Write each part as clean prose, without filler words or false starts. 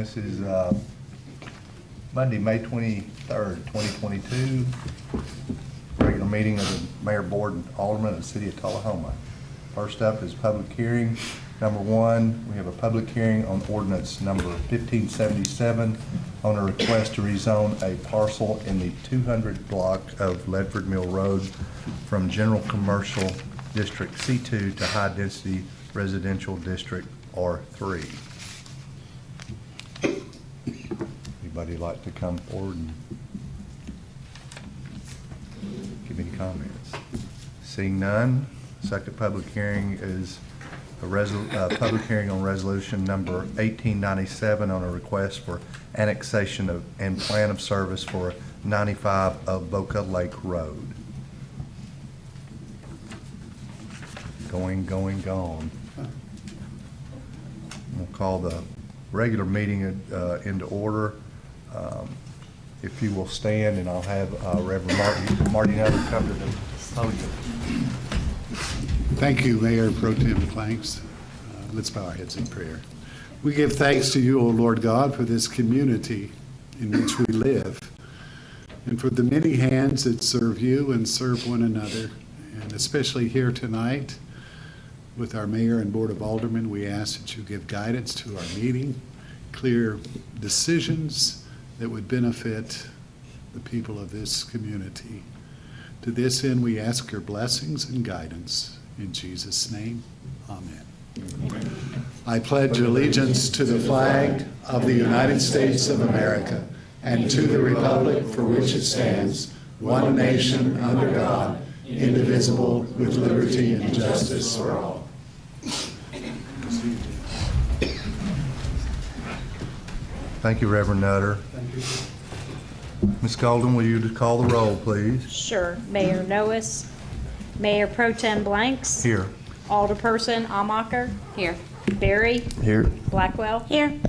This is Monday, May 23rd, 2022. Regular meeting of the Mayor, Board, and Aldermen of the City of Tullahoma. First up is public hearing. Number one, we have a public hearing on ordinance number 1577 on a request to rezone a parcel in the 200 block of Ledford Mill Road from General Commercial District C2 to High Density Residential District R3. Anybody like to come forward and give any comments? Seeing none, second public hearing is a public hearing on resolution number 1897 on a request for annexation of and plan of service for 95 of Boca Lake Road. Gone. We'll call the regular meeting into order. If you will stand, and I'll have Reverend Marty Nutter come to the podium. Thank you, Mayor Pro Tem Planks. Let's bow our heads in prayer. We give thanks to you, O Lord God, for this community in which we live, and for the many hands that serve you and serve one another. And especially here tonight with our Mayor and Board of Aldermen, we ask that you give guidance to our meeting, clear decisions that would benefit the people of this community. To this end, we ask your blessings and guidance. In Jesus' name, amen. Amen. I pledge allegiance to the flag of the United States of America and to the republic for which it stands, one nation under God, indivisible, with liberty and justice for all. Thank you, Reverend Nutter. Thank you. Ms. Golden, will you call the roll, please? Sure. Mayor Noes, Mayor Pro Tem Blanks. Here. Alderperson Amacher. Here. Berry. Here. Blackwell. Here.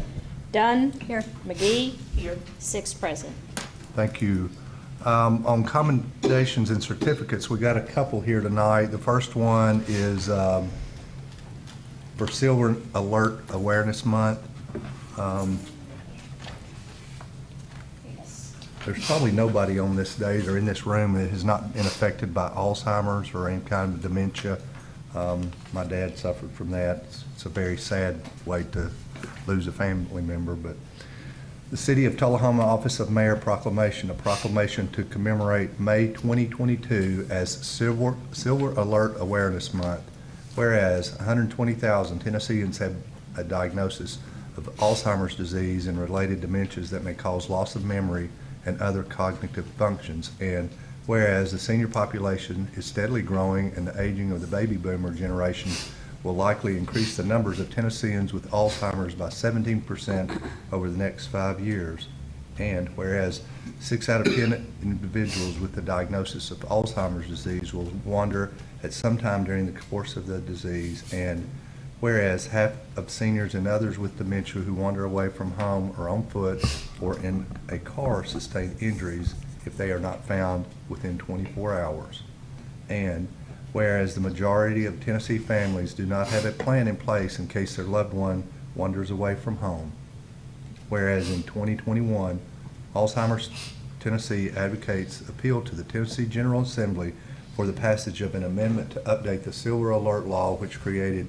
Dunn. Here. McGee. Here. 6 present. Thank you. On commendations and certificates, we got a couple here tonight. The first one is for Silver Alert Awareness Month. There's probably nobody on this day or in this room that has not been affected by Alzheimer's or any kind of dementia. My dad suffered from that. It's a very sad way to lose a family member. But the City of Tullahoma Office of Mayor Proclamation, a proclamation to commemorate May 2022 as Silver Alert Awareness Month. Whereas 120,000 Tennesseans have a diagnosis of Alzheimer's disease and related dementias that may cause loss of memory and other cognitive functions. And whereas the senior population is steadily growing and the aging of the baby boomer generation will likely increase the numbers of Tennesseans with Alzheimer's by 17% over the next 5 years. And whereas 6 out of 10 individuals with the diagnosis of Alzheimer's disease will wander at some time during the course of the disease. And whereas half of seniors and others with dementia who wander away from home or on foot or in a car sustain injuries if they are not found within 24 hours. And whereas the majority of Tennessee families do not have a plan in place in case their loved one wanders away from home. Whereas in 2021, Alzheimer's Tennessee advocates appeal to the Tennessee General Assembly for the passage of an amendment to update the Silver Alert Law, which created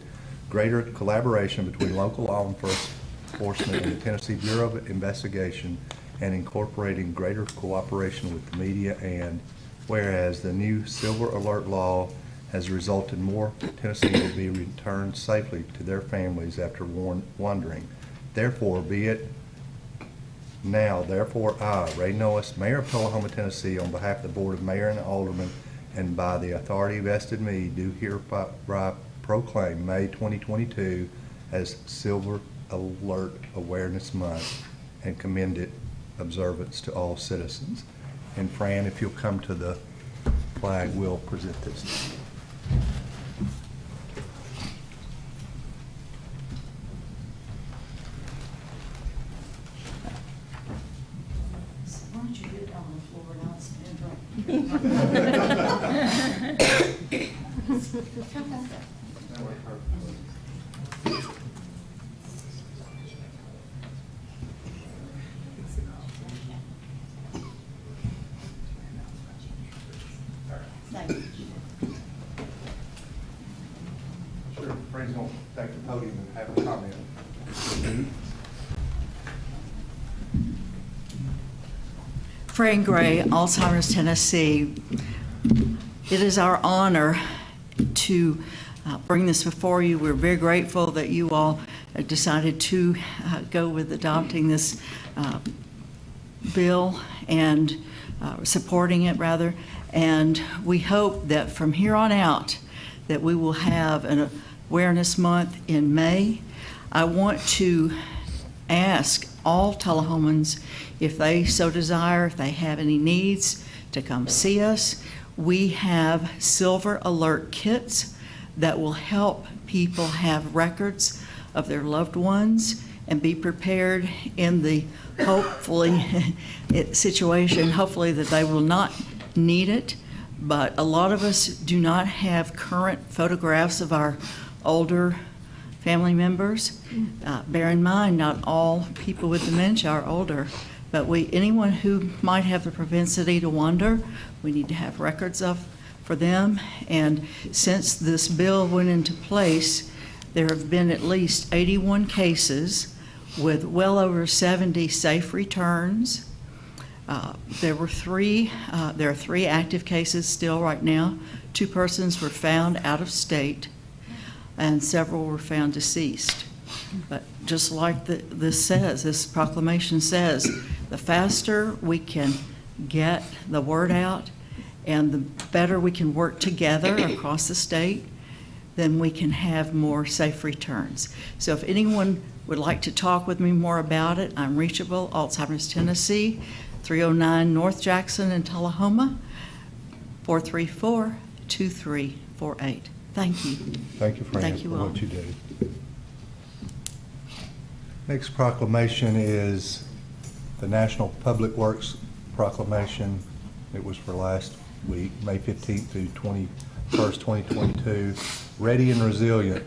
greater collaboration between local law enforcement and the Tennessee Bureau of Investigation, and incorporating greater cooperation with the media. And whereas the new Silver Alert Law has resulted in more Tennesseans will be returned safely to their families after wandering. Therefore, be it now, therefore I, Ray Noes, Mayor of Tullahoma, Tennessee, on behalf of the Board of Mayor and Aldermen, and by the authority vested in me, do hereby proclaim May 2022 as Silver Alert Awareness Month and commend it observance to all citizens. And Fran, if you'll come to the flag, we'll present this. Why don't you get it on the floor and I'll stand right. Fran Gray, Alzheimer's, Tennessee. It is our honor to bring this before you. We're very grateful that you all decided to go with adopting this bill and supporting it, rather. And we hope that from here on out that we will have an awareness month in May. I want to ask all Tullahomans, if they so desire, if they have any needs, to come see us. We have silver alert kits that will help people have records of their loved ones and be prepared in the situation, hopefully that they will not need it. But a lot of us do not have current photographs of our older family members. Bear in mind, not all people with dementia are older, but anyone who might have the propensity to wander, we need to have records for them. And since this bill went into place, there have been at least 81 cases with well over 70 safe returns. There are 3 active cases still right now. 2 persons were found out of state, and several were found deceased. But just like this proclamation says, the faster we can get the word out and the better we can work together across the state, then we can have more safe returns. So if anyone would like to talk with me more about it, I'm reachable, Alzheimer's, Tennessee, 309 North Jackson in Tullahoma, 434-2348. Thank you. Thank you, Fran, Thank you for all. what you do. Next proclamation is the National Public Works Proclamation. It was for last week, May 15th through 21st, 2022. Ready and resilient.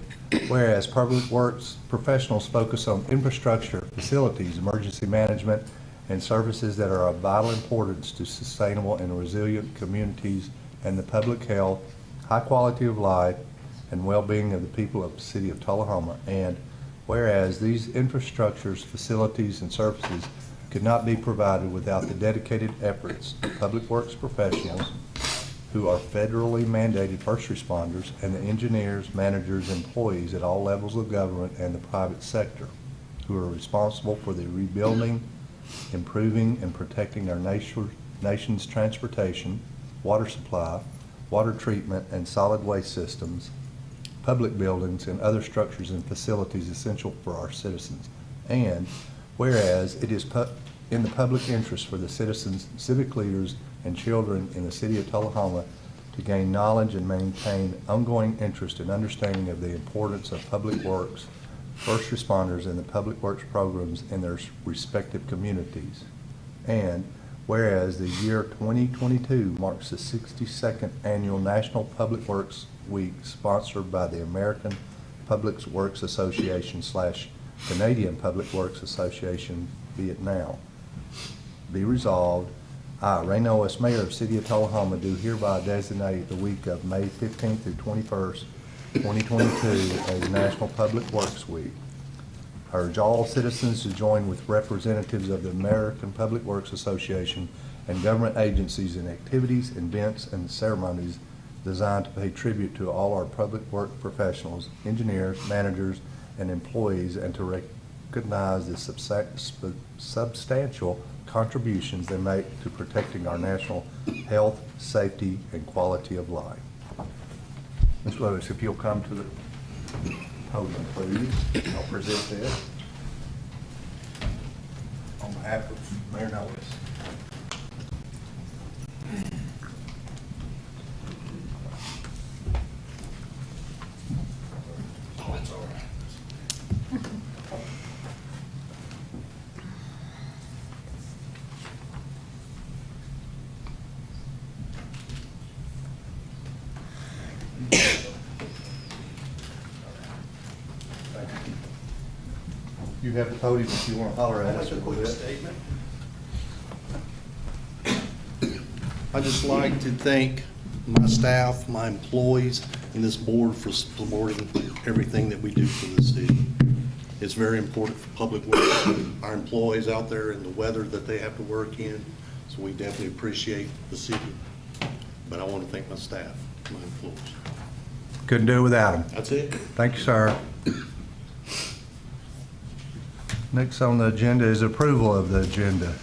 Whereas public works professionals focus on infrastructure, facilities, emergency management, and services that are of vital importance to sustainable and resilient communities and the public health, high quality of life, and well-being of the people of the city of Tullahoma. And whereas these infrastructures, facilities, and services could not be provided without the dedicated efforts of public works professionals who are federally mandated first responders and the engineers, managers, employees at all levels of government and the private sector who are responsible for the rebuilding, improving, and protecting our nation's transportation, water supply, water treatment, and solid waste systems, public buildings, and other structures and facilities essential for our citizens. And whereas it is in the public interest for the citizens, civic leaders, and children in the city of Tullahoma to gain knowledge and maintain ongoing interest and understanding of the importance of public works, first responders, and the public works programs in their respective communities. And whereas the year 2022 marks the 62nd annual National Public Works Week sponsored by the American Public Works Association / Canadian Public Works Association, be it now. Be resolved, I, Ray Noes, Mayor of City of Tullahoma, do hereby designate the week of May 15th through 21st, 2022 as National Public Works Week. I urge all citizens to join with representatives of the American Public Works Association and government agencies in activities, events, and ceremonies designed to pay tribute to all our public work professionals, engineers, managers, and employees, and to recognize the substantial contributions they make to protecting our national health, safety, and quality of life. Ms. Lewis, if you'll come to the podium, please. I'll present this on behalf of Mayor Noes. Oh, it's all right. You have the podium if you want to holler at us a little bit. Statement. I'd just like to thank my staff, my employees, and this board for supporting everything that we do for the city. It's very important for public works, our employees out there in the weather that they have to work in, So we definitely appreciate the city, but I want to thank my staff, my employees. Couldn't do it without them. That's it. Thank you, sir. Next on the agenda is approval of the agenda.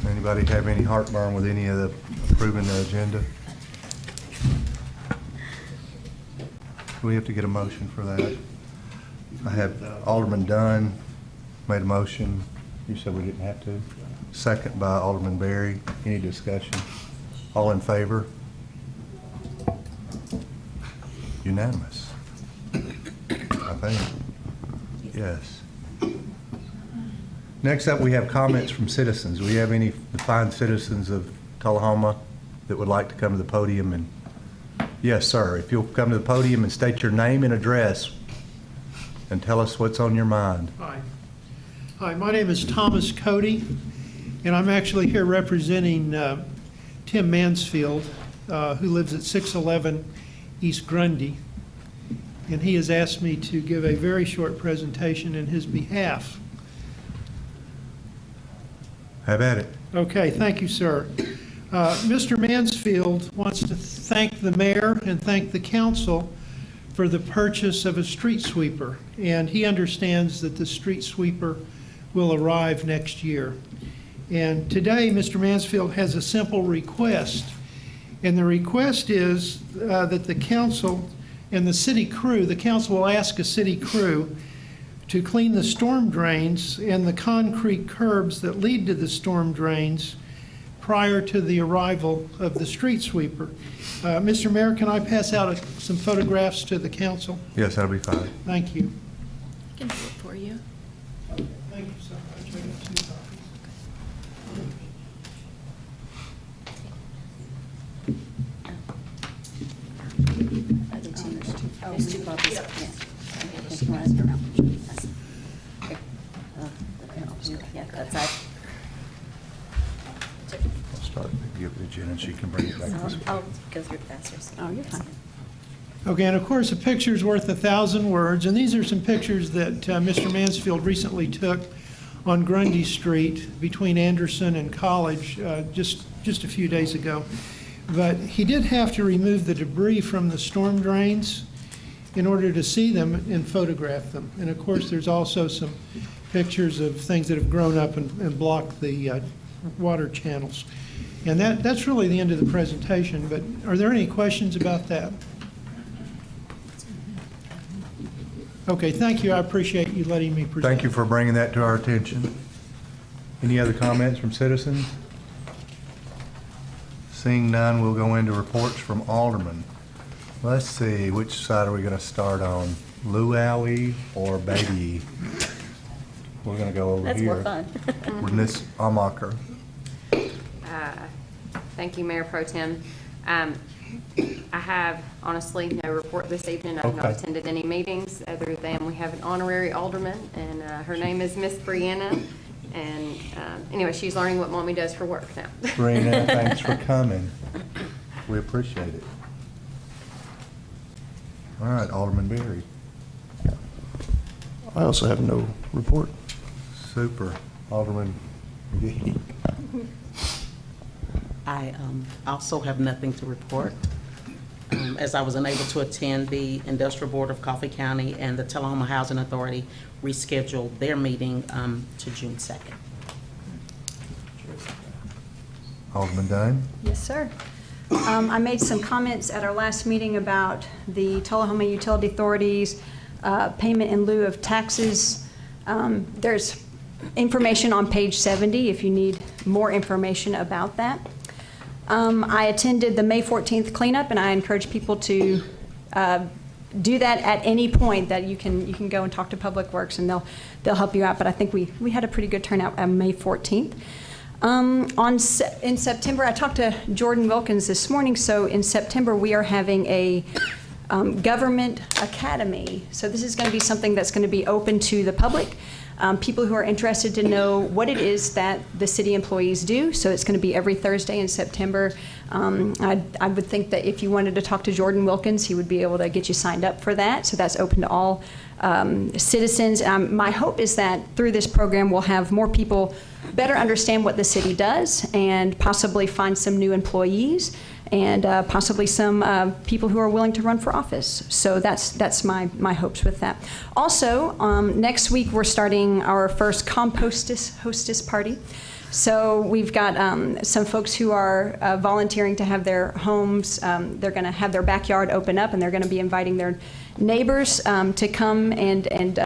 Anybody have any heartburn with any of the approving the agenda? Do we have to get a motion for that? I have Alderman Dunn made a motion. You said we didn't have to. Second by Alderman Berry. Any discussion? All in favor? Unanimous. I think. Yes. Next up, we have comments from citizens. Do we have any fine citizens of Tullahoma that would like to come to the podium? And yes, sir, if you'll come to the podium and state your name and address and tell us what's on your mind. Hi. Hi, my name is Thomas Cody, and I'm actually here representing Tim Mansfield, who lives at 611 East Grundy. And he has asked me to give a very short presentation in his behalf. Have at it. Okay, thank you, sir. Mr. Mansfield wants to thank the mayor and thank the council for the purchase of a street sweeper, and he understands that the street sweeper will arrive next year. And today, Mr. Mansfield has a simple request, and the request is that the council and the city crew, the council will ask a city crew to clean the storm drains and the concrete curbs that lead to the storm drains prior to the arrival of the street sweeper. Mr. Mayor, can I pass out some photographs to the council? Yes, that'll be fine. Thank you. I can do it for you. Thank you so much. I got 2 copies. There's 2 copies. Yeah. Yeah, that's it. I'll start, give it to Jen and she can bring it back to us. I'll go through it faster. Oh, you're fine. Okay, and of course, a picture's worth 1,000 words, and these are some pictures that Mr. Mansfield recently took on Grundy Street between Anderson and College just a few days ago. But he did have to remove the debris from the storm drains in order to see them and photograph them. And of course, there's also some pictures of things that have grown up and blocked the water channels. And that's really the end of the presentation, but are there any questions about that? Okay, thank you. I appreciate you letting me present. Thank you for bringing that to our attention. Any other comments from citizens? Seeing none, we'll go into reports from Aldermen. Let's see, which side are we going to start on? Luau or Baby? We're going to go over That's here. more fun. With Ms. Amacher. Thank you, Mayor Pro Tem. I have honestly no report this evening. I've not Okay. attended any meetings other than we have an honorary alderman, and her name is Miss Brianna. And anyway, she's learning what mommy does for work now. Brina, thanks for coming. We appreciate it. All right, Alderman Berry. I also have no report. Super. Alderman McGee. I also have nothing to report, as I was unable to attend the Industrial Board of Coffee County and the Tullahoma Housing Authority rescheduled their meeting to June 2nd. Alderman Dunn. Yes, sir. I made some comments at our last meeting about the Tullahoma Utility Authority's payment in lieu of taxes. There's information on page 70 if you need more information about that. I attended the May 14th cleanup, and I encourage people to do that at any point that you can go and talk to Public Works, and they'll help you out. But I think we had a pretty good turnout on May 14th. In September, I talked to Jordan Wilkins this morning. So in September, we are having a government academy. So this is going to be something that's going to be open to the public. People who are interested to know what it is that the city employees do. So it's going to be every Thursday in September. I would think that if you wanted to talk to Jordan Wilkins, he would be able to get you signed up for that. So that's open to all citizens. My hope is that through this program, we'll have more people better understand what the city does and possibly find some new employees and possibly some people who are willing to run for office. So that's my hopes with that. Also, next week we're starting our first hostess party. So we've got some folks who are volunteering to have their homes, they're going to have their backyard open up, and they're going to be inviting their neighbors to come and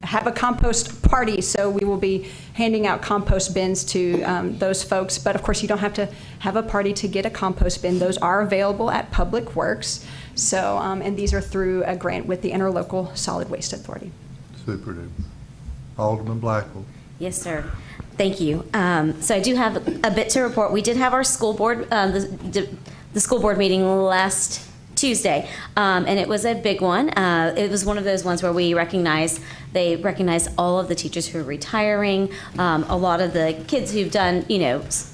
have a compost party. So we will be handing out compost bins to those folks. But of course, you don't have to have a party to get a compost bin. Those are available at Public Works. So, and these are through a grant with the Interlocal Solid Waste Authority. Super duper. Alderman Blackwell. Yes, sir. Thank you. So I do have a bit to report. We did have our school board, the school board meeting last Tuesday, and it was a big one. It was one of those ones where they recognize all of the teachers who are retiring, a lot of the kids who've done,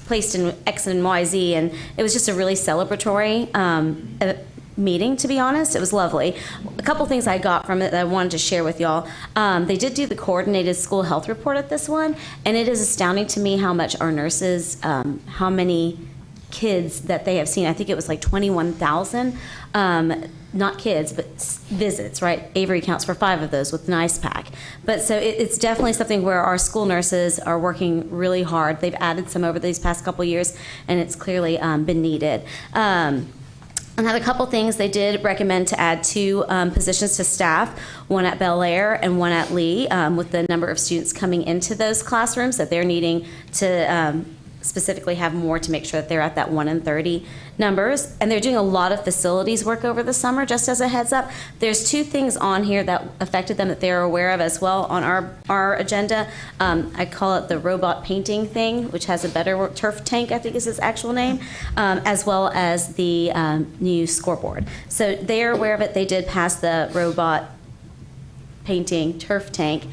placed in X and Y, Z, and it was just a really celebratory meeting, to be honest. It was lovely. A couple things I got from it that I wanted to share with y'all. They did do the coordinated school health report at this one, and it is astounding to me how much our nurses, how many kids that they have seen. I think it was like 21,000, not kids, but visits, right? Avery counts for 5 of those with NICEPAC. But so it's definitely something where our school nurses are working really hard. They've added some over these past couple years, and it's clearly been needed. And have a couple things. They did recommend to add 2 positions to staff, one at Bel Air and one at Lee, with the number of students coming into those classrooms that they're needing to specifically have more to make sure that they're at that 1 in 30 numbers. And they're doing a lot of facilities work over the summer, just as a heads up. There's 2 things on here that affected them that they're aware of as well on our agenda. I call it the robot painting thing, which has a better turf tank, I think is its actual name, as well as the new scoreboard. So they're aware of it. They did pass the robot painting turf tank.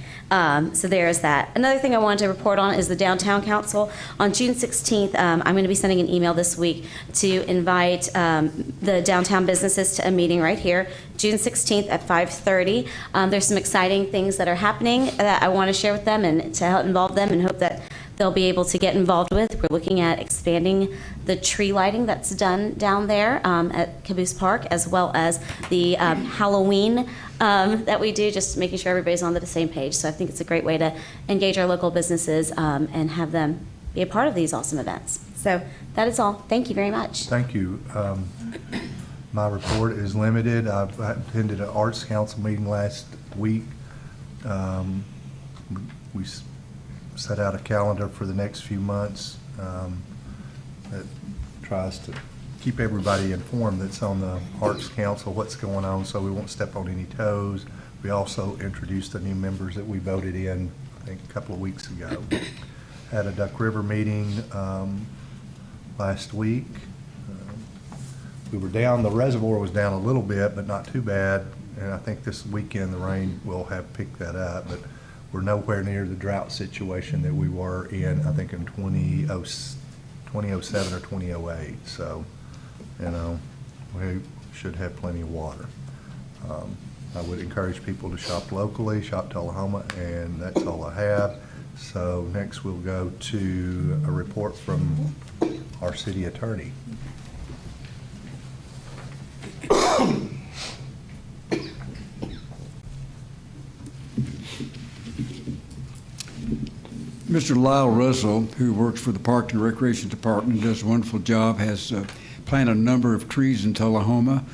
So there's that. Another thing I wanted to report on is the Downtown Council. On June 16th, I'm going to be sending an email this week to invite the downtown businesses to a meeting right here, June 16th at 5:30. There's some exciting things that are happening that I want to share with them and to help involve them and hope that they'll be able to get involved with. We're looking at expanding the tree lighting that's done down there at Caboose Park, as well as the Halloween that we do, just making sure everybody's on the same page. So I think it's a great way to engage our local businesses and have them be a part of these awesome events. So that is all. Thank you very much. Thank you. My report is limited. I've attended an Arts Council meeting last week. We set out a calendar for the next few months that tries to keep everybody informed that's on the Arts Council, what's going on, so we won't step on any toes. We also introduced the new members that we voted in, I think, a couple of weeks ago. Had a Duck River meeting last week. We were down, the reservoir was down a little bit, but not too bad, and I think this weekend the rain will have picked that up, but we're nowhere near the drought situation that we were in, I think, in 2007 or 2008. So, we should have plenty of water. I would encourage people to shop locally, shop Tullahoma, and that's all I have. So next we'll go to a report from our city attorney. Mr. Lyle Russell, who works for the Park and Recreation Department, does a wonderful job, has planted a number of trees in Tullahoma.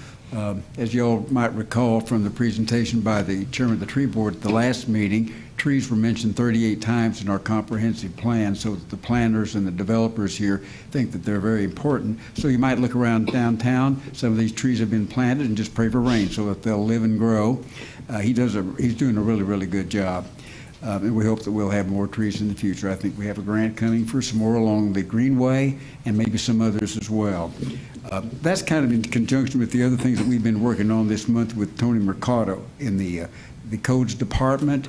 As you all might recall from the presentation by the chairman of the tree board at the last meeting, trees were mentioned 38 times in our comprehensive plan, so that the planners and the developers here think that they're very important. So you might look around downtown, some of these trees have been planted, and just pray for rain so that they'll live and grow. He's doing a really, really good job. And we hope that we'll have more trees in the future. I think we have a grant coming for some more along the Greenway and maybe some others as well. That's kind of in conjunction with the other things that we've been working on this month with Tony Mercado in the codes department.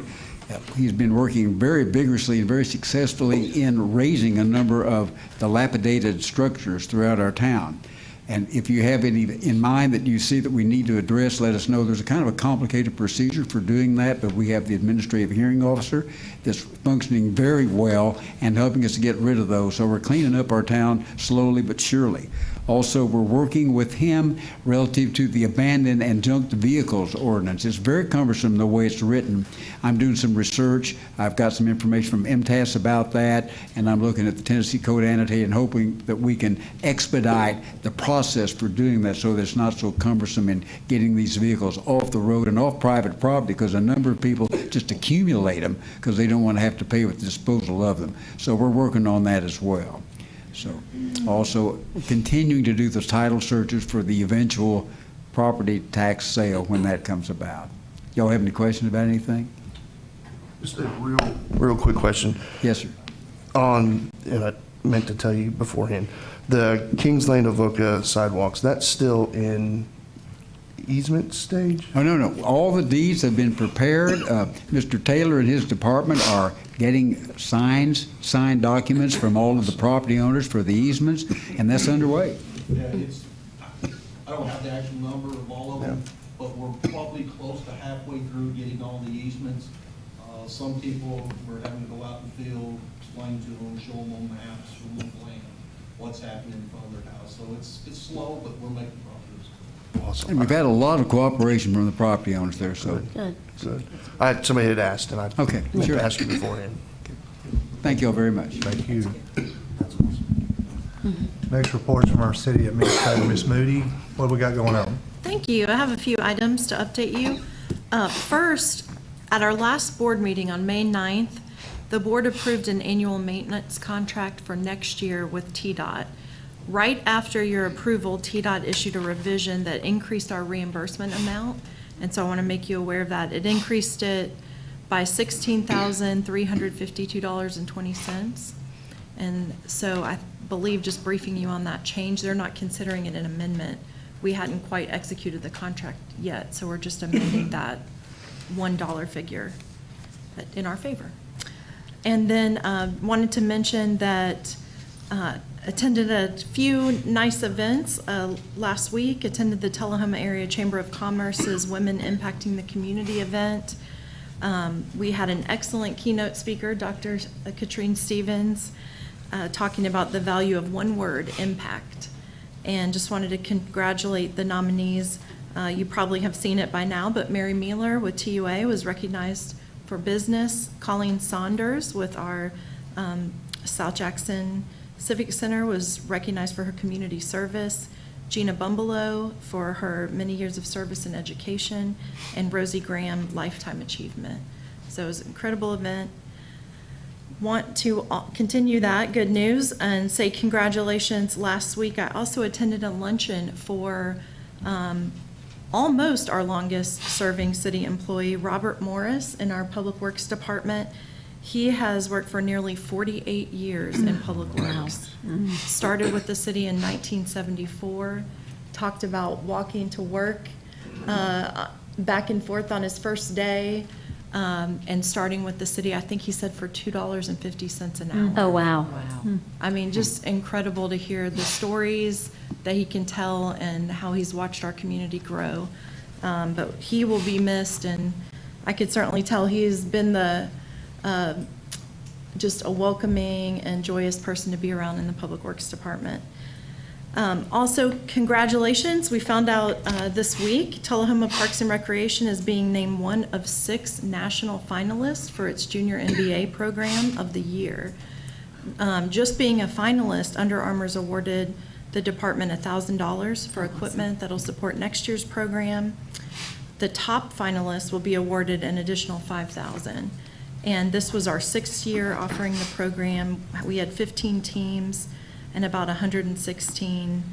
He's been working very vigorously and very successfully in raising a number of dilapidated structures throughout our town. And if you have any in mind that you see that we need to address, let us know. There's a kind of a complicated procedure for doing that, but we have the administrative hearing officer that's functioning very well and helping us to get rid of those. So we're cleaning up our town slowly but surely. Also, we're working with him relative to the abandoned and junked vehicles ordinance. It's very cumbersome the way it's written. I'm doing some research. I've got some information from MTAS about that, and I'm looking at the Tennessee Code Annotated and hoping that we can expedite the process for doing that so that it's not so cumbersome in getting these vehicles off the road and off private property, because a number of people just accumulate them because they don't want to have to pay with the disposal of them. So we're working on that as well. So also continuing to do the title searches for the eventual property tax sale when that comes about. Y'all have any questions about anything? Just a real quick question. Yes, sir. And I meant to tell you beforehand, the Kings Lane Avoca sidewalks, that's still in easement stage? Oh, no. All the deeds have been prepared. Mr. Taylor and his department are getting signed documents from all of the property owners for the easements, and that's underway. Yeah, I don't have the actual number of all of them, but we're probably close to halfway through getting all the easements. Some people were having to go out in the field, explain to them, show them on maps, show them on land, what's happening in front of their house. So it's slow, but we're making progress. Awesome. And we've had a lot of cooperation from the property owners there, so. Good. Good. Somebody had asked, and I Okay, meant sure. to ask you beforehand. Thank you all very much. Thank you. Next report's from our city administrator, Ms. Moody. What do we got going on? Thank you. I have a few items to update you. First, at our last board meeting on May 9th, the board approved an annual maintenance contract for next year with TDOT. Right after your approval, TDOT issued a revision that increased our reimbursement amount, and so I want to make you aware of that. It increased it by $16,352.20. And so I believe, just briefing you on that change, they're not considering it an amendment. We hadn't quite executed the contract yet, so we're just amending that $1 figure in our favor. And then wanted to mention that attended a few nice events last week. Attended the Tullahoma Area Chamber of Commerce's Women Impacting the Community event. We had an excellent keynote speaker, Dr. Katrine Stevens, talking about the value of one word, impact. And just wanted to congratulate the nominees. You probably have seen it by now, but Mary Mealer with TUA was recognized for business. Colleen Saunders with our South Jackson Civic Center was recognized for her community service. Gina Bumbelow for her many years of service in education, and Rosie Graham, Lifetime Achievement. So it was an incredible event. Want to continue that good news and say congratulations. Last week, I also attended a luncheon for almost our longest serving city employee, Robert Morris, in our Public Works Department. He has worked for nearly 48 years in Public Works. Started with the city in 1974, talked about walking to work back and forth on his first day, and starting with the city, I think he said for $2.50 an hour. Oh, wow. I mean, just incredible to hear the stories that he can tell and how he's watched our community grow. But he will be missed, and I could certainly tell he's been just a welcoming and joyous person to be around in the Public Works Department. Also, congratulations. We found out this week Tullahoma Parks and Recreation is being named one of 6 national finalists for its Junior MBA Program of the Year. Just being a finalist, Under Armour's awarded the department $1,000 for equipment that'll support next year's program. The top finalists will be awarded an additional $5,000. And this was our 6th year offering the program. We had 15 teams and about 116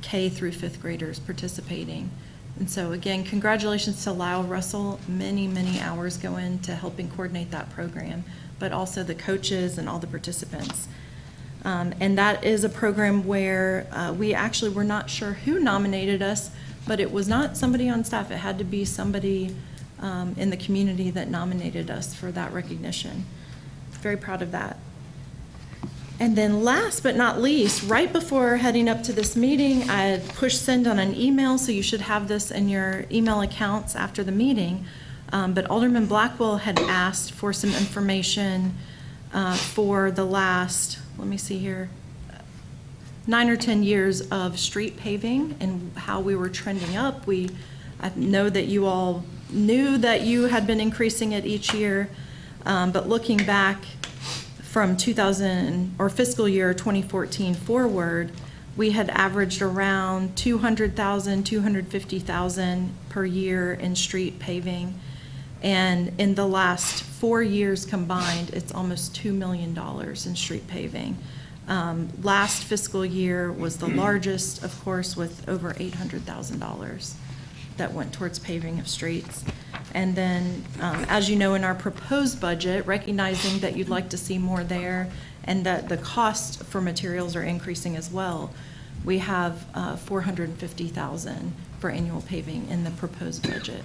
K through 5th graders participating. And so again, congratulations to Lyle Russell. Many, many hours go into helping coordinate that program, but also the coaches and all the participants. And that is a program where we actually were not sure who nominated us, but it was not somebody on staff. It had to be somebody in the community that nominated us for that recognition. Very proud of that. And then last but not least, right before heading up to this meeting, I had pushed send on an email, so you should have this in your email accounts after the meeting. But Alderman Blackwell had asked for some information for the last, let me see here, 9 or 10 years of street paving and how we were trending up. I know that you all knew that you had been increasing it each year, but looking back from 2000 or fiscal year 2014 forward, we had averaged around 200,000, 250,000 per year in street paving. And in the last 4 years combined, it's almost $2 million in street paving. Last fiscal year was the largest, of course, with over $800,000 that went towards paving of streets. And then, as you know, in our proposed budget, recognizing that you'd like to see more there and that the cost for materials are increasing as well, we have $450,000 for annual paving in the proposed budget.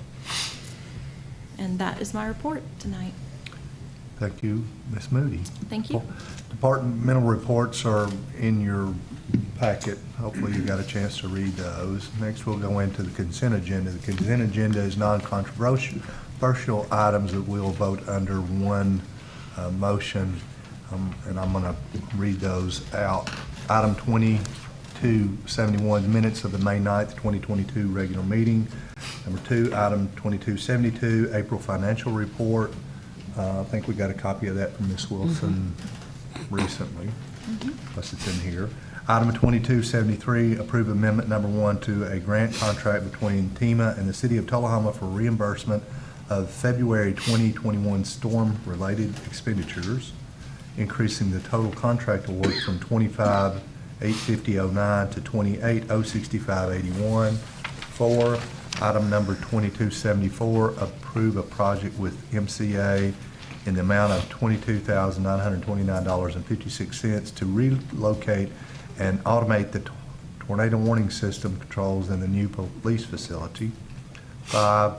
And that is my report tonight. Thank you, Ms. Moody. Thank you. Departmental reports are in your packet. Hopefully you got a chance to read those. Next, we'll go into the consent agenda. The consent agenda is non-controversial items that we'll vote under one motion, and I'm going to read those out. Item 2271, minutes of the May 9th, 2022 regular meeting. Number 2, item 2272, April financial report. I think we got a copy of that from Ms. Wilson recently, unless it's in here. Item 2273, approve amendment number 1 to a grant contract between TEMA and the City of Tullahoma for reimbursement of February 2021 storm-related expenditures, increasing the total contract award from $25,850.09 to $28,065.81. 4, item number 2274, approve a project with MCA in the amount of $22,929.56 to relocate and automate the tornado warning system controls in the new police facility. 5,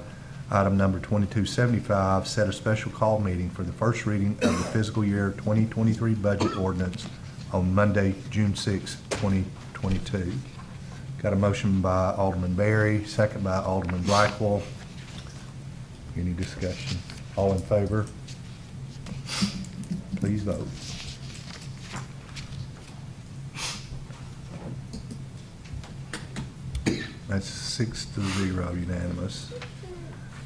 item number 2275, set a special call meeting for the first reading of the fiscal year 2023 budget ordinance on Monday, June 6, 2022. Got a motion by Alderman Berry, second by Alderman Blackwell. Any discussion? All in favor? Please vote. That's 6-0 unanimous.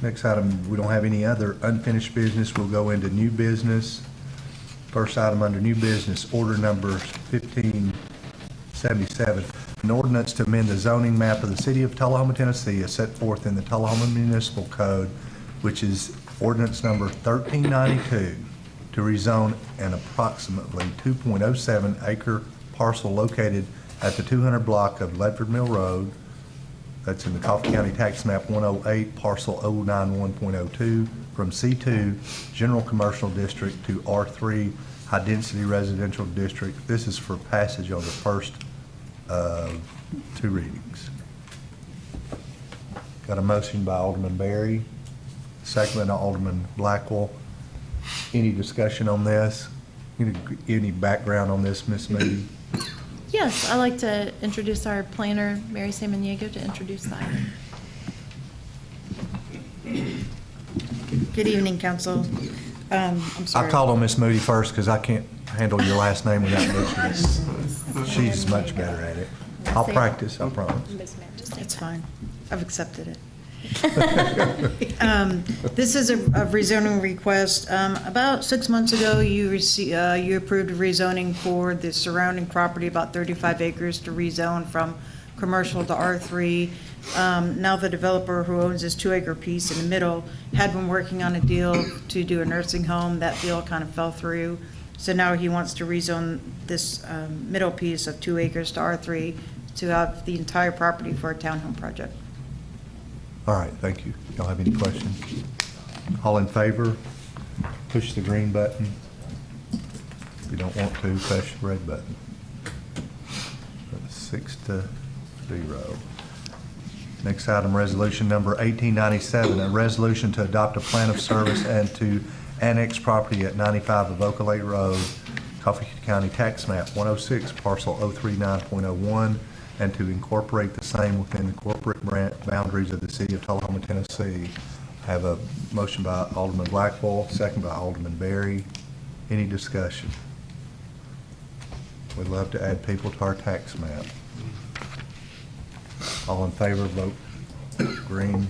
Next item, we don't have any other unfinished business. We'll go into new business. First item under new business, order number 1577. An ordinance to amend the zoning map of the City of Tullahoma, Tennessee, as set forth in the Tullahoma Municipal Code, which is ordinance number 1392, to rezone an approximately 2.07 acre parcel located at the 200 block of Ledford Mill Road. That's in the Coffee County Tax Map 108, parcel 091.02, from C2 General Commercial District to R3 High Density Residential District. This is for passage on the first of 2 readings. Got a motion by Alderman Berry, second by Alderman Blackwell. Any discussion on this? Any background on this, Ms. Moody? Yes, I'd like to introduce our planner, Mary Samaniego, to introduce the item. Good evening, council. I'm sorry. I called on Ms. Moody first because I can't handle your last name without butchering it. She's much better at it. I'll practice, I promise. It's fine. I've accepted it. This is a rezoning request. About 6 months ago, you approved rezoning for the surrounding property, about 35 acres, to rezone from commercial to R3. Now the developer who owns this 2-acre piece in the middle had been working on a deal to do a nursing home. That deal kind of fell through. So now he wants to rezone this middle piece of 2 acres to R3 to have the entire property for a townhome project. All right, thank you. Y'all have any questions? All in favor, push the green button. If you don't want to, push the red button. 6-0. Next item, resolution number 1897, a resolution to adopt a plan of service and to annex property at 95 Avoca Lake Road, Coffee County Tax Map 106, Parcel 039.01, and to incorporate the same within the corporate boundaries of the city of Tullahoma, Tennessee. I have a motion by Alderman Blackwell, second by Alderman Berry. Any discussion? We'd love to add people to our tax map. All in favor, vote green,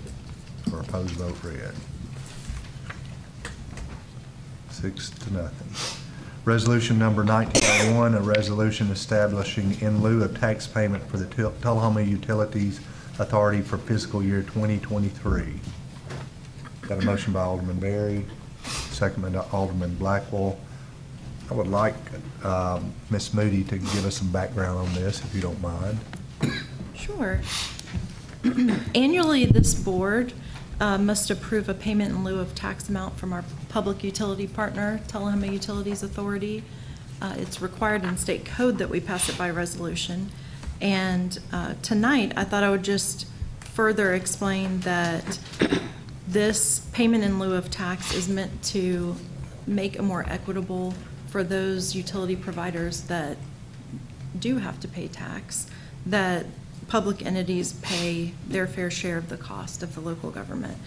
or opposed, vote red. 6-0. Resolution number 1901, a resolution establishing in lieu of tax payment for the Tullahoma Utilities Authority for fiscal year 2023. Got a motion by Alderman Berry, second by Alderman Blackwell. I would like Ms. Moody to give us some background on this, if you don't mind. Sure. Annually, this board must approve a payment in lieu of tax amount from our public utility partner, Tullahoma Utilities Authority. It's required in state code that we pass it by resolution. And tonight, I thought I would just further explain that this payment in lieu of tax is meant to make it more equitable for those utility providers that do have to pay tax, that public entities pay their fair share of the cost of the local government.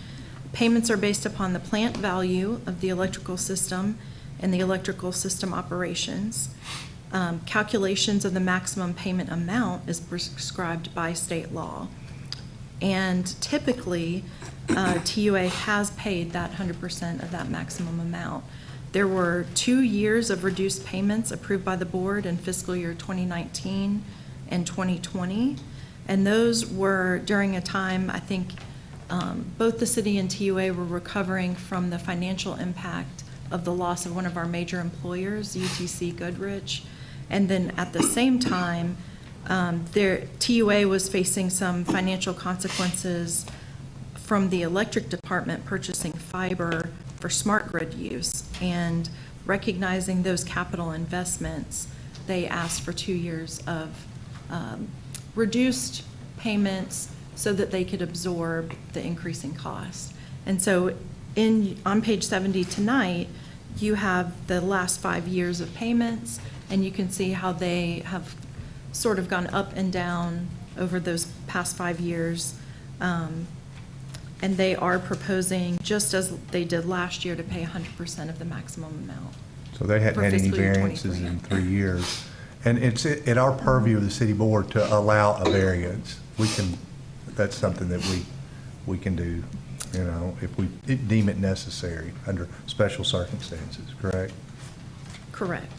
Payments are based upon the plant value of the electrical system and the electrical system operations. Calculations of the maximum payment amount is prescribed by state law. And typically, TUA has paid that 100% of that maximum amount. There were 2 years of reduced payments approved by the board in fiscal year 2019 and 2020. And those were during a time, I think, both the city and TUA were recovering from the financial impact of the loss of one of our major employers, UTC Goodrich. And then at the same time, TUA was facing some financial consequences from the electric department purchasing fiber for smart grid use. And recognizing those capital investments, they asked for 2 years of reduced payments so that they could absorb the increasing costs. And so on page 70 tonight, you have the last 5 years of payments, and you can see how they have sort of gone up and down over those past 5 years. And they are proposing, just as they did last year, to pay 100% of the maximum amount. So they hadn't for had any fiscal year variances 23. in 3 years. And it's at our purview of the city board to allow a variance. We can, that's something that we can do, you know, if we deem it necessary under special circumstances, correct? Correct.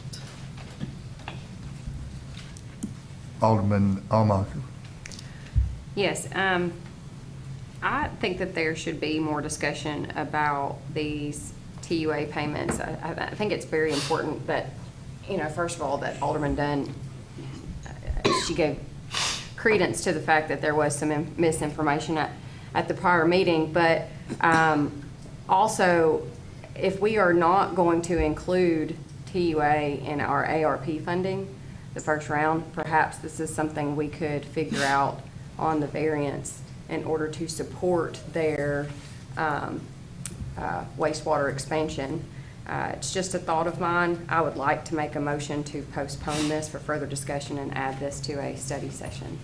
Alderman Almacher. Yes, I think that there should be more discussion about these TUA payments. I think it's very important that, you know, first of all, that Alderman Dunn, she gave credence to the fact that there was some misinformation at the prior meeting, but also, if we are not going to include TUA in our ARP funding, the first round, perhaps this is something we could figure out on the variance in order to support their wastewater expansion. It's just a thought of mine. I would like to make a motion to postpone this for further discussion and add this to a study session.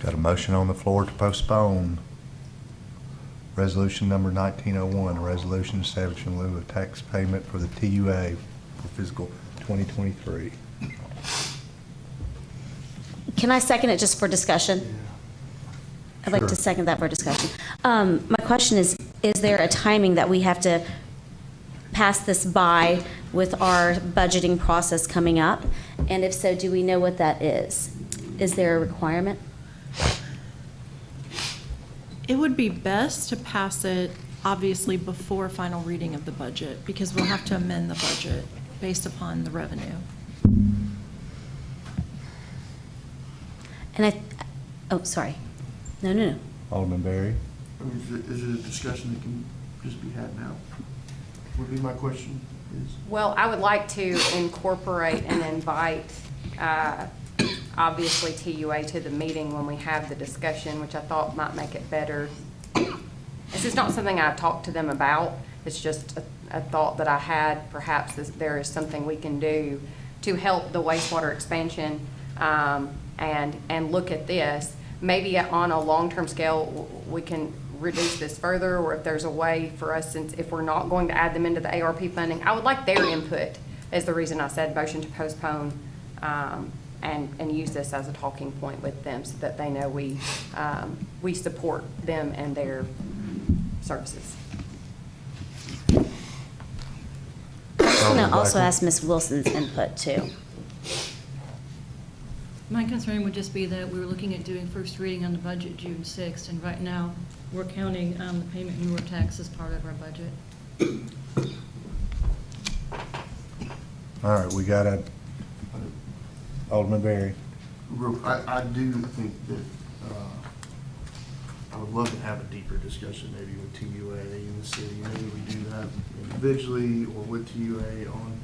Got a motion on the floor to postpone resolution number 1901, a resolution establishing in lieu of tax payment for the TUA for fiscal 2023. Can I second it just for discussion? I'd like Sure. to second that for discussion. My question is there a timing that we have to pass this by with our budgeting process coming up? And if so, do we know what that is? Is there a requirement? It would be best to pass it, obviously, before final reading of the budget, because we'll have to amend the budget based upon the revenue. And oh, sorry. No. Alderman Berry. Is it a discussion that can just be had now? Would be my question. Well, I would like to incorporate and invite, obviously, TUA to the meeting when we have the discussion, which I thought might make it better. This is not something I've talked to them about. It's just a thought that I had. Perhaps there is something we can do to help the wastewater expansion and look at this. Maybe on a long-term scale, we can reduce this further, or if there's a way for us, since if we're not going to add them into the ARP funding, I would like their input is the reason I said motion to postpone, and use this as a talking point with them so that they know we support them and their services. I'm going to also ask Ms. Wilson's input too. My concern would just be that we were looking at doing first reading on the budget June 6th, and right now, we're counting the payment in lieu of tax as part of our budget. All right, we got Alderman Berry. I do think that I would love to have a deeper discussion maybe with TUA in the city. Maybe we do that individually or with TUA on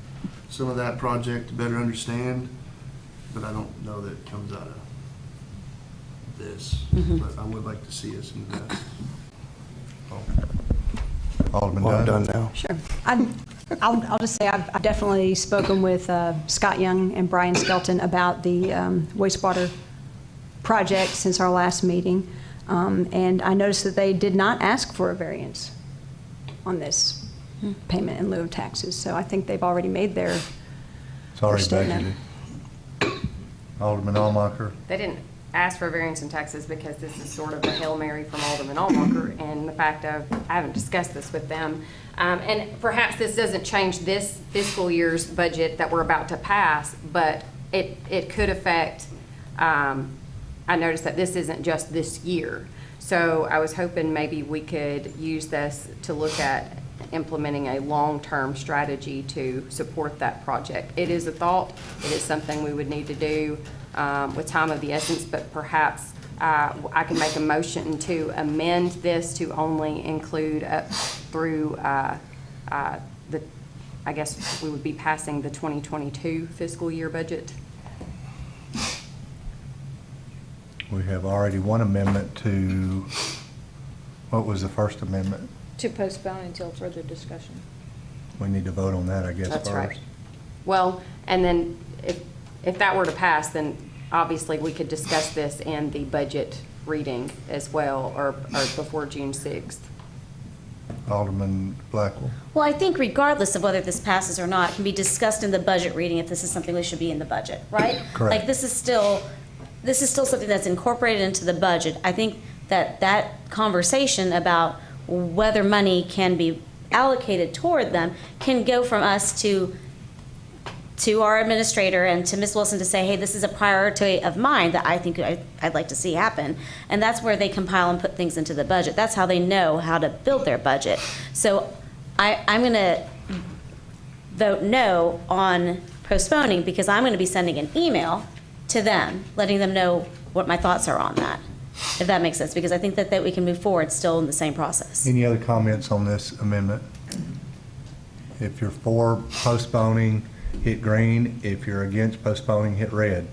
some of that project to better understand, but I don't know that it comes out of this. But I would like to see us invest. Alderman Well, I'm Dunn. done now. Sure. I'll just say I've definitely spoken with Scott Young and Brian Skelton about the wastewater project since our last meeting. And I noticed that they did not ask for a variance on this payment in lieu of taxes. So I think they've already made their Sorry, statement. budgeted. Alderman Allmacher. They didn't ask for a variance in taxes because this is sort of a Hail Mary from Alderman Allmacher, and the fact of, I haven't discussed this with them. And perhaps this doesn't change this fiscal year's budget that we're about to pass, but it could affect, I noticed that this isn't just this year. So I was hoping maybe we could use this to look at implementing a long-term strategy to support that project. It is a thought. It is something we would need to do with time of the essence, but perhaps I can make a motion to amend this to only include up through I guess we would be passing the 2022 fiscal year budget. We have already one amendment to, what was the first amendment? To postpone until further discussion. We need to vote on that, I guess, That's first. right. Well, and then if that were to pass, then obviously we could discuss this in the budget reading as well, or before June 6th. Alderman Blackwell. Well, I think regardless of whether this passes or not, it can be discussed in the budget reading if this is something that should be in the budget, right? Correct. Like, this is still something that's incorporated into the budget. I think that conversation about whether money can be allocated toward them can go from us to our administrator and to Ms. Wilson to say, hey, this is a priority of mine that I think I'd like to see happen. And that's where they compile and put things into the budget. That's how they know how to build their budget. So I'm going to vote no on postponing because I'm going to be sending an email to them, letting them know what my thoughts are on that, if that makes sense, because I think that we can move forward still in the same process. Any other comments on this amendment? If you're for postponing, hit green. If you're against postponing, hit red.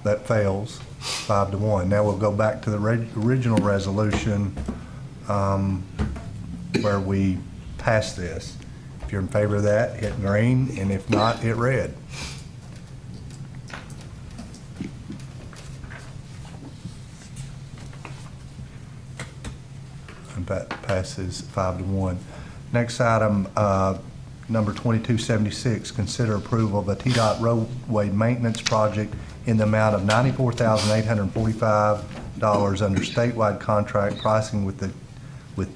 That fails, 5-1. Now we'll go back to the original resolution where we passed this. If you're in favor of that, hit green, and if not, hit red. And that passes 5-1. Next item, number 2276, consider approval of a TDOT roadway maintenance project in the amount of $94,845 under statewide contract pricing with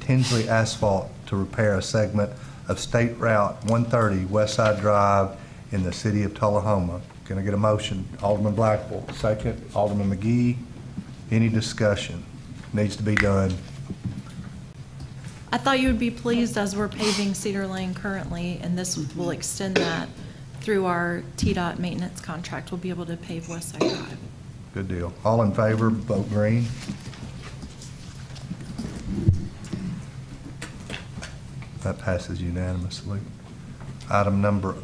Tinsley Asphalt to repair a segment of State Route 130 West Side Drive in the city of Tullahoma. Can I get a motion? Alderman Blackwell, second. Alderman McGee. Any discussion? Needs to be done. I thought you would be pleased as we're paving Cedar Lane currently, and this will extend that through our TDOT maintenance contract. We'll be able to pave West Side Drive. Good deal. All in favor, vote green. That passes unanimously. Item number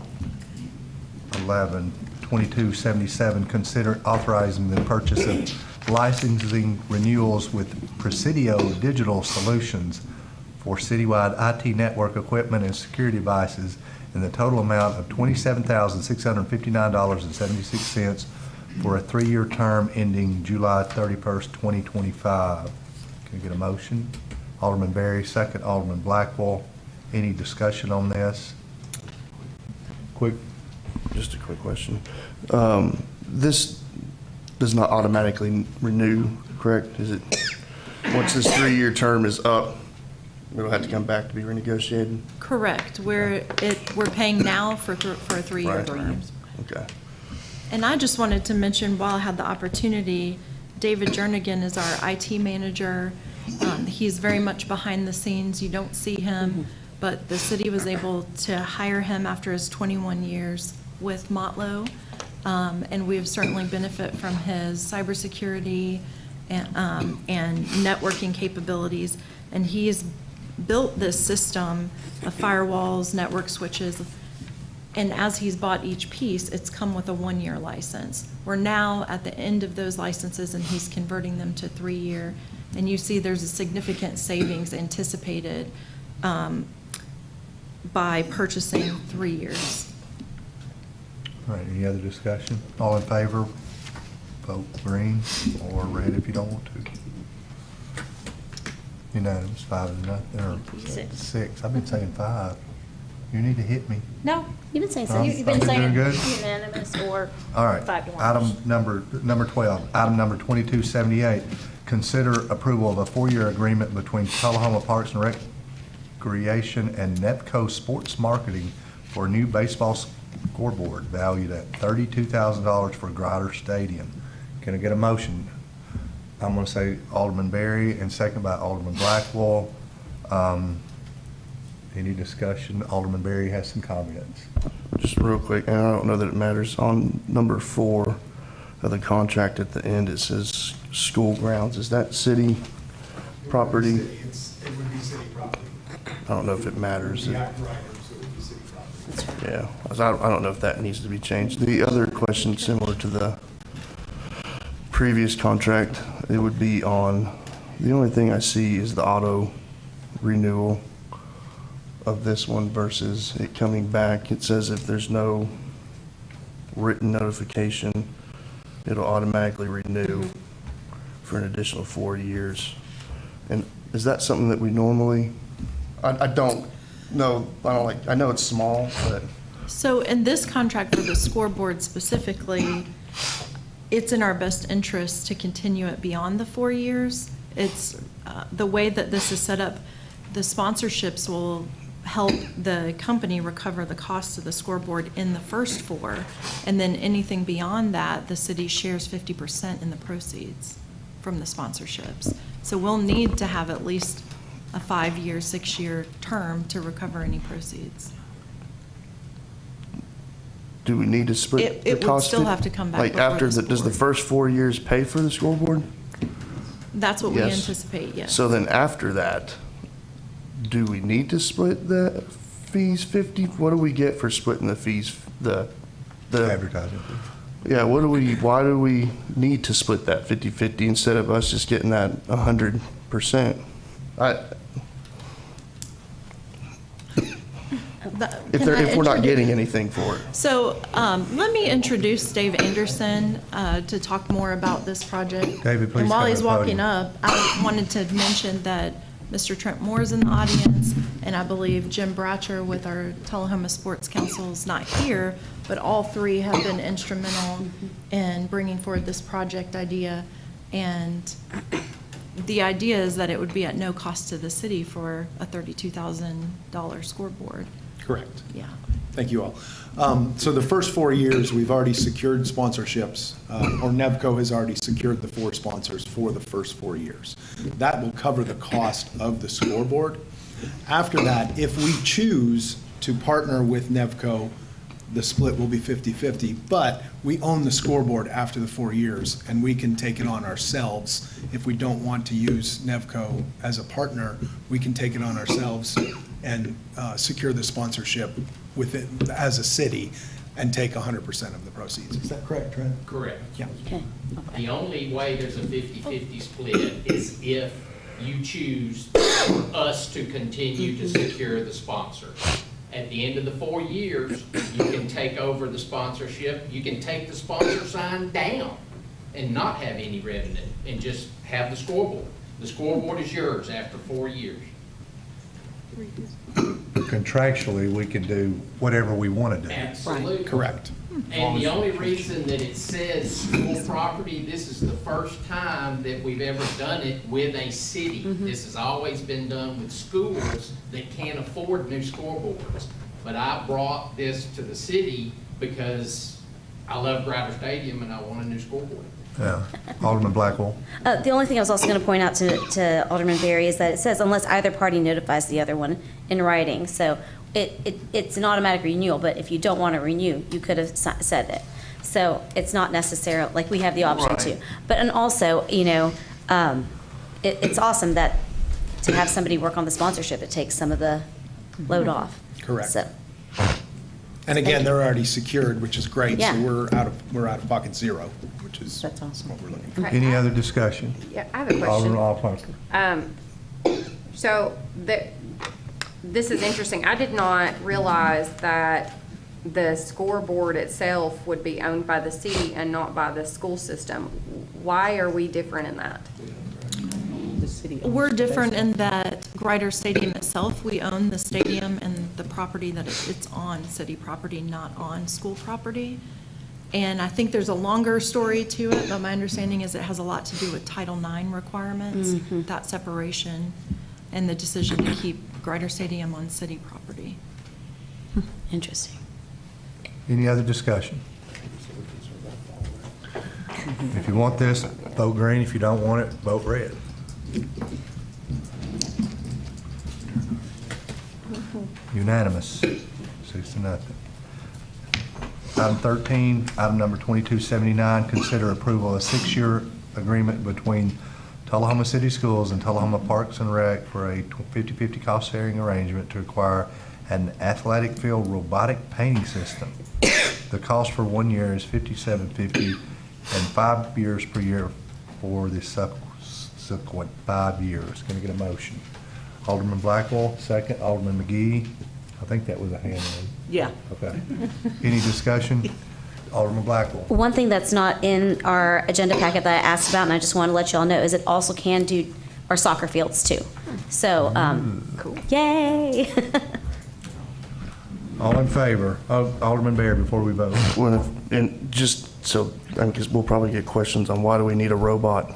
11, 2277, consider authorizing the purchase of licensing renewals with Presidio Digital Solutions for citywide IT network equipment and security devices in the total amount of $27,659.76 for a 3-year term ending July 31st, 2025. Can I get a motion? Alderman Berry, second. Alderman Blackwell. Any discussion on this? Just a quick question. This does not automatically renew, correct? Is it, once this 3-year term is up, it'll have to come back to be renegotiated? Correct. We're paying now for a 3-year Right. term. Okay. And I just wanted to mention, while I had the opportunity, David Jernigan is our IT manager. He's very much behind the scenes. You don't see him, but the city was able to hire him after his 21 years with Motlow. And we have certainly benefit from his cybersecurity and networking capabilities. And he has built this system of firewalls, network switches, and as he's bought each piece, it's come with a 1-year license. We're now at the end of those licenses, and he's converting them to 3-year. And you see there's a significant savings anticipated by purchasing 3 years. All right, any other discussion? All in favor, vote green or red if you don't want to. Unanimous, 5-0, or 6. I've been saying 5. You need to hit me. No, you've been saying so. I'm- You've been I've been saying doing good? unanimous or All right. 5-1. Item number 12, item number 2278, consider approval of a 4-year agreement between Tullahoma Parks and Recreation and Nevco Sports Marketing for a new baseball scoreboard valued at $32,000 for Grider Stadium. Can I get a motion? I'm going to say Alderman Berry and second by Alderman Blackwell. Any discussion? Alderman Berry has some comments. Just real quick, and I don't know that it matters, on number 4 of the contract at the end, it says school grounds. Is that city property? It would be city property. I don't know if it matters. The act writers, it would be city property. Yeah, I don't know if that needs to be changed. The other question, similar to the previous contract, it would be on, the only thing I see is the auto renewal of this one versus it coming back. It says if there's no written notification, it'll automatically renew for an additional 4 years. And is that something that we normally, I don't know, I know it's small, but. So in this contract for the scoreboard specifically, it's in our best interest to continue it beyond the 4 years. It's the way that this is set up, the sponsorships will help the company recover the cost of the scoreboard in the first 4, and then anything beyond that, the city shares 50% in the proceeds from the sponsorships. So we'll need to have at least a 5-year, 6-year term to recover any proceeds. Do we need to split the It would cost? still have to come back Like before after this does the board. first 4 years pay for the scoreboard? That's what we Yes. anticipate, yes. So then after that, do we need to split the fees 50? What do we get for splitting the fees, the Advertising. yeah, why do we need to split that 50-50 instead of us just getting that 100%? If we're not getting anything for it. So let me introduce Dave Anderson to talk more about this project. David, please And while come he's to the walking podium. up, I wanted to mention that Mr. Trent Moore is in the audience, and I believe Jim Bratcher with our Tullahoma Sports Council is not here, but all 3 have been instrumental in bringing forward this project idea. And the idea is that it would be at no cost to the city for a $32,000 scoreboard. Correct. Yeah. Thank you all. So the first 4 years, we've already secured sponsorships, or Nevco has already secured the 4 sponsors for the first 4 years. That will cover the cost of the scoreboard. After that, if we choose to partner with Nevco, the split will be 50-50, but we own the scoreboard after the 4 years, and we can take it on ourselves. If we don't want to use Nevco as a partner, we can take it on ourselves and secure the sponsorship within, as a city, and take 100% of the proceeds. Is that correct, Trent? Correct. Yeah. Okay. The only way there's a 50-50 split is if you choose for us to continue to secure the sponsor. At the end of the 4 years, you can take over the sponsorship, you can take the sponsor sign down and not have any revenue, and just have the scoreboard. The scoreboard is yours after 4 years. Contractually, we can do whatever we want to do. Absolutely. Correct. And the only reason that it says school property, this is the first time that we've ever done it with a city. This has always been done with schools that can't afford new scoreboards. But I brought this to the city because I love Grider Stadium and I want a new scoreboard. Yeah. Alderman Blackwell? The only thing I was also going to point out to Alderman Berry is that it says unless either party notifies the other one in writing. So it's an automatic renewal, but if you don't want to renew, you could have said it. So it's not necessarily, like, we have the option to. But, and also, you know, it's awesome that to have somebody work on the sponsorship, it takes some of the load off. Correct. So, And again, they're already secured, which is great. Yeah. So we're out of pocket zero, which is That's awesome. what we're looking for. Okay, Any other discussion? Yeah, I have a question. Alderman Parker. So this is interesting. I did not realize that the scoreboard itself would be owned by the city and not by the school system. Why are we different in that? The city. We're different in that Grider Stadium itself, we own the stadium and the property that it's on, city property, not on school property. And I think there's a longer story to it, but my understanding is it has a lot to do with Title IX requirements, that separation, and the decision to keep Grider Stadium on city property. interesting. Any other discussion? If you want this, vote green. If you don't want it, vote red. Unanimous, 6-0. Item 13, item number 2279, consider approval of a 6-year agreement between Tullahoma City Schools and Tullahoma Parks and Rec for a 50/50 cost-sharing arrangement to acquire an athletic field robotic painting system. The cost for 1 year is $57.50 and 5 years per year for the subsequent 5 years. Can I get a motion? Alderman Blackwell, second. Alderman McGee. I think that was a hand raise. Yeah. Okay. Any discussion? Alderman Blackwell. One thing that's not in our agenda packet that I asked about, and I just want to let you all know, is it also can do our soccer fields too. So, cool. Yay! All in favor? Alderman Bear, before we vote. Well, and just so, because we'll probably get questions on why do we need a robot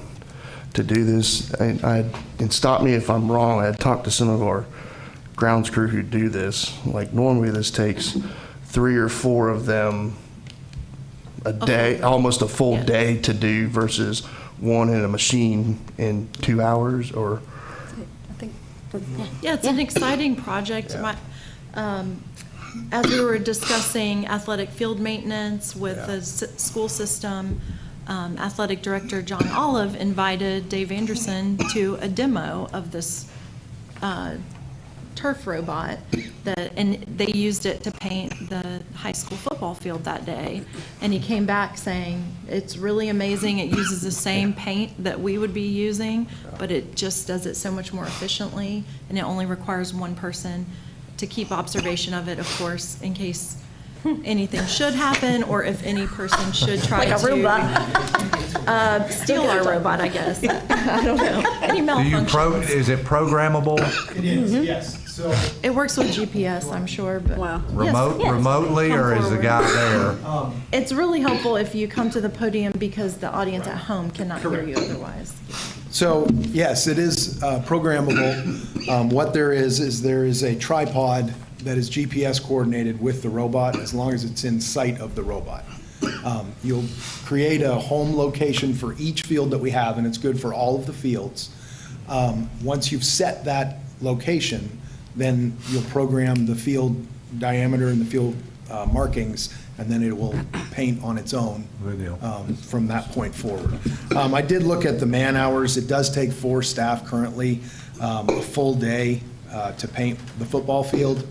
to do this. And stop me if I'm wrong, I had talked to some of our grounds crew who do this. Like normally this takes 3 or 4 of them a day, almost a full day to do versus one in a machine in 2 hours or. Yeah, it's an exciting project. As we were discussing athletic field maintenance with the school system, Athletic Director John Olive invited Dave Anderson to a demo of this turf robot and they used it to paint the high school football field that day. And he came back saying, it's really amazing. It uses the same paint that we would be using, but it just does it so much more efficiently. And it only requires one person to keep observation of it, of course, in case anything should happen or if any person should try Like a robot. steal our robot, I guess. I don't know. Any malfunctions. Is it programmable? It is, yes. So It works with GPS, I'm sure, but. Wow. Remotely, or is the guy there? It's really helpful if you come to the podium because the audience at home cannot hear you otherwise. So, yes, it is programmable. What there is there is a tripod that is GPS coordinated with the robot as long as it's in sight of the robot. You'll create a home location for each field that we have, and it's good for all of the fields. Once you've set that location, then you'll program the field diameter and the field markings, and then it will paint on its own from that point forward. I did look at the man hours. It does take 4 staff currently, a full day to paint the football field.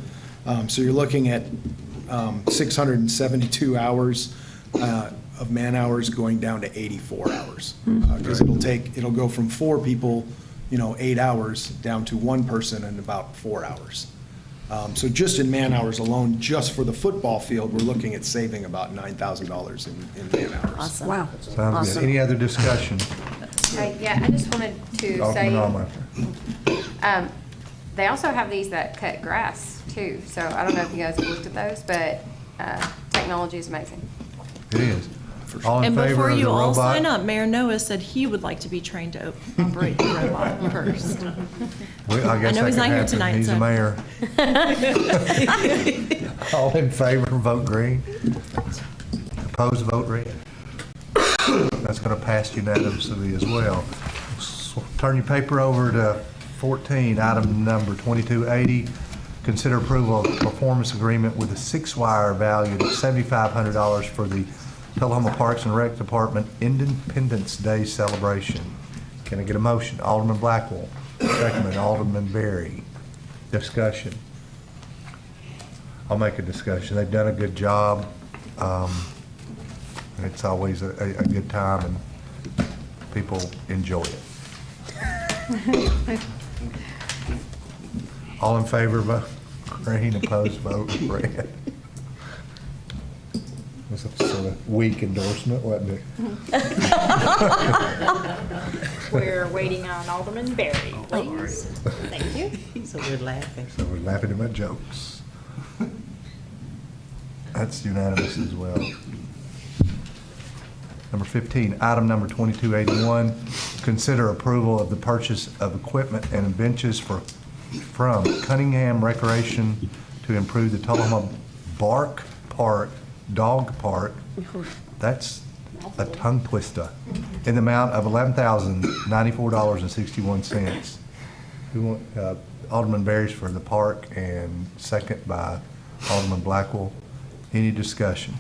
So you're looking at 672 hours of man-hours going down to 84 hours. Because it'll go from 4 people, 8 hours, down to 1 person in about 4 hours. So just in man-hours alone, just for the football field, we're looking at saving about $9,000 in man-hours. Awesome. Wow. Sounds good. Any other discussion? Yeah, I just wanted to Alderman say, Allmeyer. they also have these that cut grass too. So I don't know if you guys have looked at those, but technology is amazing. It is. All in And favor before of the you all robot? sign up, Mayor Noah said he would like to be trained to operate the robot first. Well, I guess know that he's could not here happen. tonight, He's the so- mayor. All in favor, vote green. Opposed, vote red. That's going to pass unanimously as well. Turn your paper over to 14, item number 2280. Consider approval of performance agreement with a 6-wire valued at $7,500 for the Tullahoma Parks and Rec Department Independence Day celebration. Can I get a motion? Alderman Blackwell, second Alderman Berry. Discussion. I'll make a discussion. They've done a good job. And it's always a good time, and people enjoy it. All in favor, vote green. Opposed, vote red. It was a sort of weak endorsement, wasn't it? We're waiting on Alderman Berry, please. Thank you. So we're laughing. So we're laughing at my jokes. That's unanimous as well. Number 15, item number 2281, consider approval of the purchase of equipment and benches from Cunningham Recreation to improve the Tullahoma Dog Park. That's a tongue twister. In the amount of $11,094.61. Who want, Alderman Berry's for the park and second by Alderman Blackwell. Any discussion?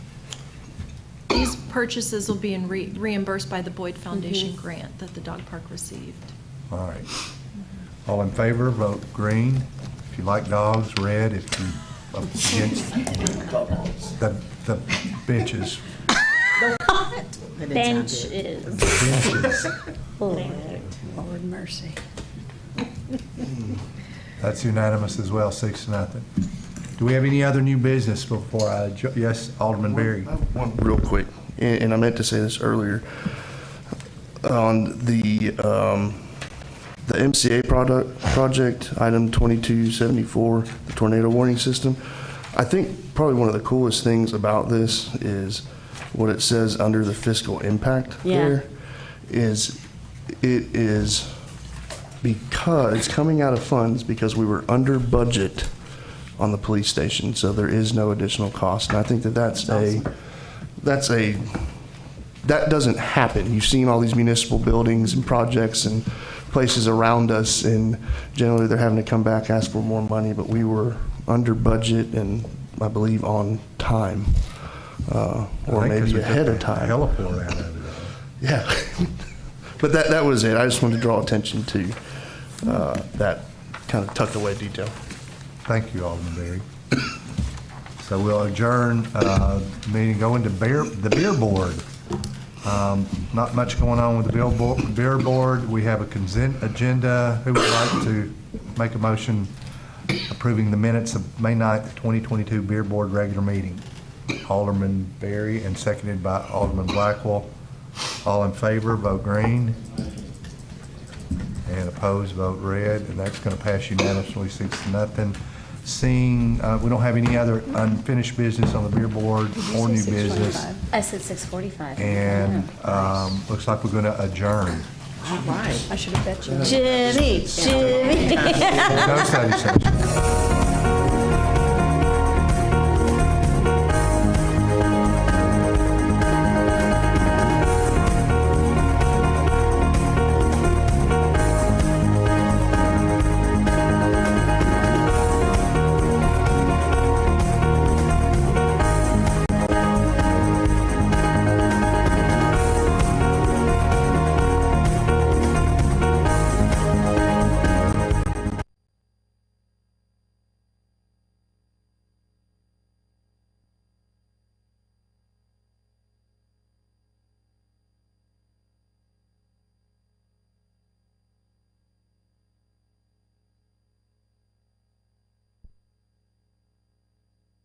These purchases will be reimbursed by the Boyd Foundation grant that the dog park received. All right. All in favor, vote green. If you like dogs, red. If you against the benches. Benches. Benches. Lord mercy. That's unanimous as well, 6-0. Do we have any other new business before yes, Alderman Berry? One real quick, and I meant to say this earlier. On the MCA project, item 2274, the tornado warning system, I think probably one of the coolest things about this is what it says under the fiscal impact there is it is because it's coming out of funds because we were under budget on the police station, so there is no additional cost. And I think that that doesn't happen. You've seen all these municipal buildings and projects and places around us, and generally they're having to come back, ask for more money, but we were under budget and I believe on time, or maybe ahead of time. Heliport out of it. Yeah. But that was it. I just wanted to draw attention to that kind of tucked away detail. Thank you, Alderman Berry. So we'll adjourn the meeting, go into the beer board. Not much going on with the beer board. We have a consent agenda. Who would like to make a motion approving the minutes of May 9th, 2022 beer board regular meeting? Alderman Berry and seconded by Alderman Blackwell. All in favor, vote green. And opposed, vote red. And that's going to pass unanimously, 6-0. Seeing, we don't have any other unfinished business on the beer board or new business. I said 6:45. And looks like we're going to adjourn. All right. I should have bet you. Jimmy. No study session.